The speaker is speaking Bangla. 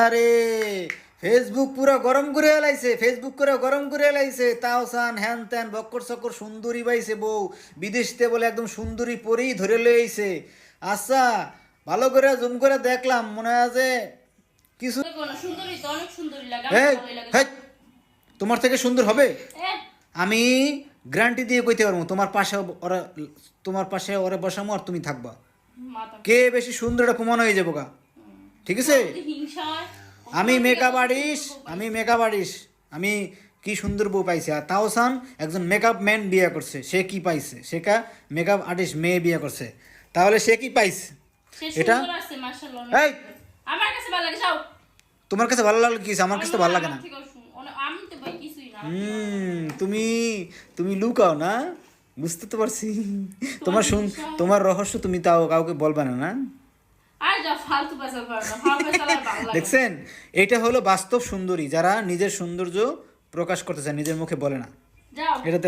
আরে ফেসবুক পুরো গরম করে এলাইছে, ফেসবুক করে গরম করে এলাইছে। তাওসান হ্যান ত্যান বক্কর চক্কর সুন্দরী পাইছে বউ, বিদেশতে বলে একদম সুন্দরী পরেই ধরে লইছে। আচ্ছা, ভালো করে জুম করে দেখলাম, মনে হয় যে কিছু। দেখো না, সুন্দরী তো অনেক সুন্দরী লাগে, এই, আমার ভালোই লাগে। হেই, তোমার থেকে সুন্দর হবে? এ, আমি গ্যারান্টি দিয়ে কইতে পারবো, ওরা তোমার পাশে ওরা বসামো আর তুমি থাকবা। মাথা কে বেশি সুন্দর এটা প্রমাণ হয়ে যাবো গা। ঠিক আছে? যদি হিংসা হয়, আমি ওর থেকে মেকআপ সুন্দর আর্টিস্ট, বউ আমি পাইছে। মেকআপ আর্টিস্ট, আমি কি সুন্দর বউ পাইছি। আর তাওসান একজন মেকআপ ম্যান বিয়ে করছে, সে কি পাইছে? সে মেকআপ আর্টিস্ট মেয়ে বিয়ে করছে, তাহলে সে কি পাইছে? সে এটা সুন্দর আছে, মাশাআল্লাহ, এই, অনেক সুন্দর। আমার কাছে ভালো লাগে, যাও। তোমার কাছে ভালো লাগলো কি হইছে? আমার কাছে তো ভালো লাগে না। আমার থেকেও আমি তো ভাই কিছুই না, তুমি তুমি লুকাও না, বুঝতে তো পারছি। তোমার হিংসা হয়। তোমার রহস্য তুমি তাও কাউকে বলবে না, না? আর যা ফালতু পেশাল করে না, ফালতু পেশাল আর ভালো লাগে না। দেখছেন, এটা হলো বাস্তব সুন্দরী, যারা নিজের সৌন্দর্য প্রকাশ করতে চায়, নিজের মুখে বলে না। যাও। এটা